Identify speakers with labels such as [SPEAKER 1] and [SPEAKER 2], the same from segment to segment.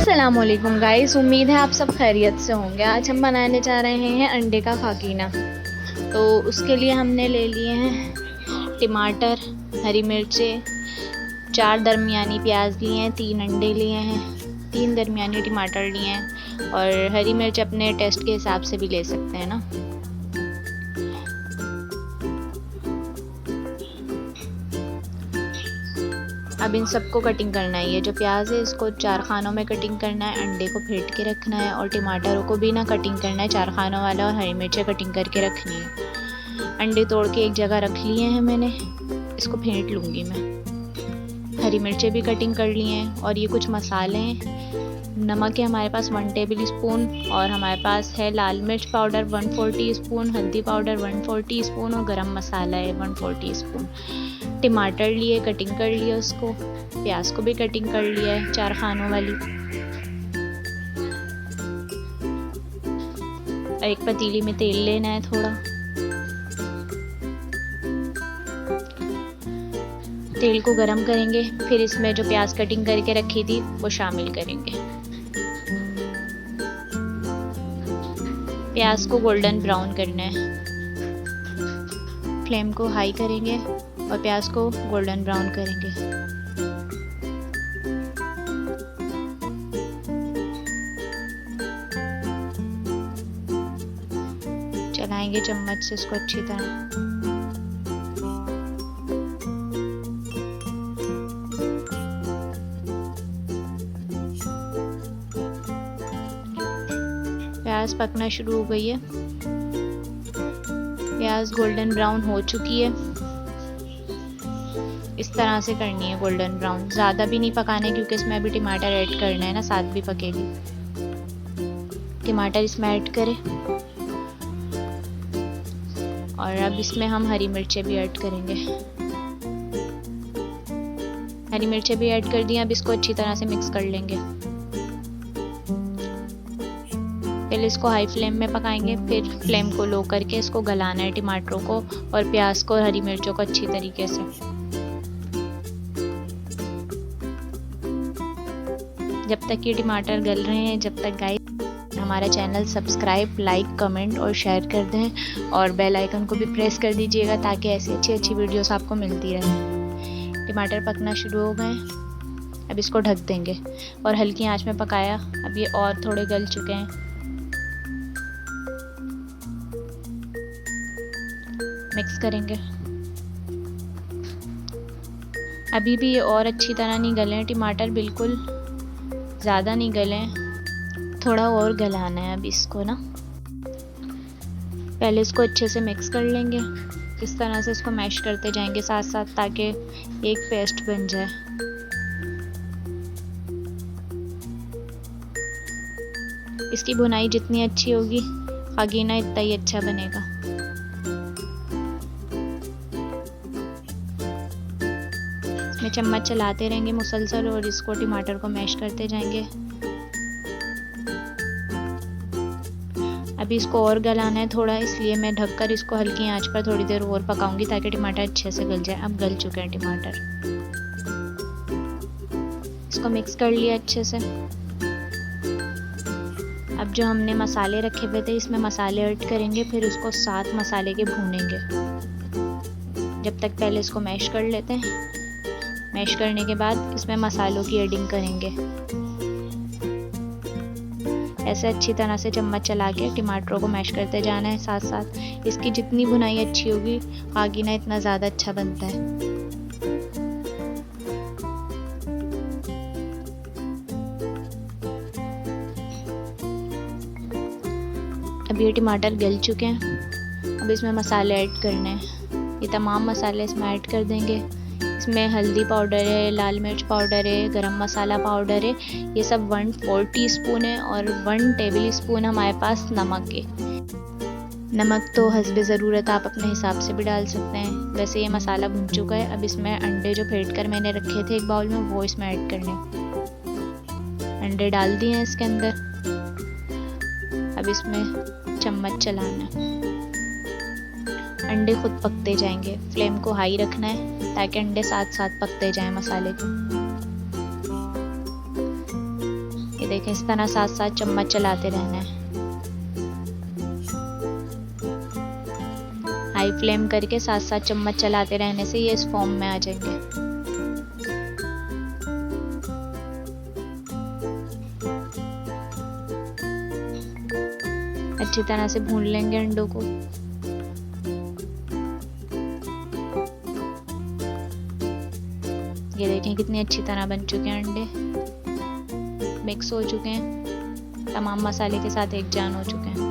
[SPEAKER 1] अस्सलामुअलैकुम गाइस, उम्मीद है आप सब खैरियत से होंगे। आज हम बनाने जा रहे हैं अंडे का खाकीना। तो उसके लिए हमने ले लिए हैं टमाटर, हरी मिर्चें, 4 दरमियानी प्याज लिए हैं, 3 अंडे लिए हैं, 3 दरमियानी टमाटर लिए हैं और हरी मिर्च अपने टेस्ट के हिसाब से भी ले सकते हैं ना। अब इन सबको कटिंग करना है। ये जो प्याज है इसको 4 खानों में कटिंग करना है, अंडे को फेंट के रखना है और टमाटरों को भी ना कटिंग करना है 4 खानों वाला, और हरी मिर्चें कटिंग करके रखनी है। अंडे तोड़ के एक जगह रख लिए हैं मैंने, इसको फेंट लूँगी मैं। हरी मिर्चें भी कटिंग कर ली हैं और ये कुछ मसाले हैं। नमक है हमारे पास 1 टेबल स्पून और हमारे पास है लाल मिर्च पाउडर 1/4 टीस्पून, हल्दी पाउडर 1/4 टीस्पून और गरम मसाला है 1/4 टीस्पून। टमाटर लिए, कटिंग कर लिया उसको, प्याज को भी कटिंग कर लिया है 4 खानों वाली। और एक पतीली में तेल लेना है थोड़ा, तेल को गरम करेंगे, फिर इसमें जो प्याज कटिंग करके रखी थी वो शामिल करेंगे। प्याज को गोल्डन ब्राउन करना है, फ्लेम को हाई करेंगे और प्याज को गोल्डन ब्राउन करेंगे। चलाएंगे चम्मच से इसको अच्छी तरह। प्याज पकना शुरू हो गई है, प्याज गोल्डन ब्राउन हो चुकी है। इस तरह से करनी है गोल्डन ब्राउन, ज़्यादा भी नहीं पकाना क्योंकि इसमें अभी टमाटर ऐड करना है ना, साथ भी पकेगी। टमाटर इसमें ऐड करें और अब इसमें हम हरी मिर्चें भी ऐड करेंगे। हरी मिर्चें भी ऐड कर दी, अब इसको अच्छी तरह से मिक्स कर लेंगे। पहले इसको हाई फ्लेम में पकाएंगे, फिर फ्लेम को लो करके इसको गलाना है टमाटरों को और प्याज को, हरी मिर्चों को अच्छी तरीके से। जब तक ये टमाटर गल रहे हैं, जब तक गाइस हमारा चैनल सब्सक्राइब, लाइक, कमेंट और शेयर कर दें और बेल आइकन को भी प्रेस कर दीजिएगा ताकि ऐसी अच्छी वीडियोस आपको मिलती रहे। टमाटर पकना शुरू हो गए, अब इसको ढक देंगे और हल्की आंच में पकाया। अब ये और थोड़े गल चुके हैं, मिक्स करेंगे। अभी भी ये और अच्छी तरह नहीं गले हैं टमाटर, बिल्कुल ज़्यादा नहीं गले हैं, थोड़ा और गलाना है अब इसको ना। पहले इसको अच्छे से मिक्स कर लेंगे, इस तरह से इसको मैश करते जाएंगे साथ साथ ताकि एक पेस्ट बन जाए। इसकी भुनाई जितनी अच्छी होगी खाकीना इतना ही अच्छा बनेगा। इसमें चम्मच चलाते रहेंगे मुसलसल और इसको टमाटर को मैश करते जाएंगे। अभी इसको और गलाना है थोड़ा, इसलिए मैं ढककर इसको हल्की आंच पर थोड़ी देर और पकाऊंगी ताकि टमाटर अच्छे से गल जाए। अब गल चुके हैं टमाटर, इसको मिक्स कर लिया अच्छे से। अब जो हमने मसाले रखे हुए थे इसमें मसाले ऐड करेंगे, फिर उसको साथ मसाले के भूनेंगे जब तक। पहले इसको मैश कर लेते हैं, मैश करने के बाद इसमें मसालों की एडिंग करेंगे। ऐसे अच्छी तरह से चम्मच चला के टमाटरों को मैश करते जाना है साथ साथ। इसकी जितनी भुनाई अच्छी होगी खाकीना इतना ज़्यादा अच्छा बनता है। अब ये टमाटर गल चुके हैं, अब इसमें मसाले ऐड करने हैं। ये तमाम मसाले इसमें ऐड कर देंगे। इसमें हल्दी पाउडर है, लाल मिर्च पाउडर है, गरम मसाला पाउडर है, ये सब 1/4 टीस्पून है और 1 टेबल स्पून हमारे पास नमक है। नमक तो हस्बे ज़रूरत आप अपने हिसाब से भी डाल सकते हैं। वैसे ये मसाला भुन चुका है, अब इसमें अंडे जो फेंट कर मैंने रखे थे एक बाउल में वो इसमें ऐड करने। अंडे डाल दिए हैं इसके अंदर, अब इसमें चम्मच चलाना। अंडे खुद पकते जाएंगे। फ्लेम को हाई रखना है ताकि अंडे साथ साथ पकते जाएं मसाले को। ये देखें, इस तरह साथ साथ चम्मच चलाते रहना है। हाई फ्लेम करके साथ साथ चम्मच चलाते रहने से ये इस फॉर्म में आ जाएंगे। अच्छी तरह से भून लेंगे अंडों को। ये देखें कितनी अच्छी तरह बन चुके हैं अंडे, मिक्स हो चुके हैं, तमाम मसाले के साथ एक जान हो चुके हैं।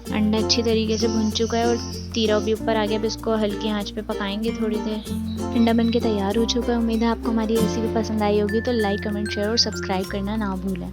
[SPEAKER 1] अंडा अच्छी तरीके से भुन चुका है और तीरा भी ऊपर आ गया। अब इसको हल्की आंच पे पकाएंगे थोड़ी देर। अंडा बन के तैयार हो चुका है। उम्मीद है आपको हमारी रेसिपी पसंद आई होगी, तो लाइक, कमेंट, शेयर और सब्सक्राइब करना ना भूलें।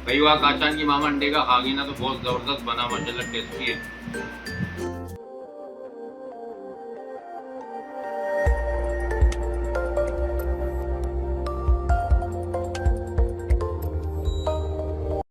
[SPEAKER 2] कई बार काचान की मामा अंडे का खा गई ना तो बहुत ज़बरदस्त बना, माशाल्लाह टेस्टी है।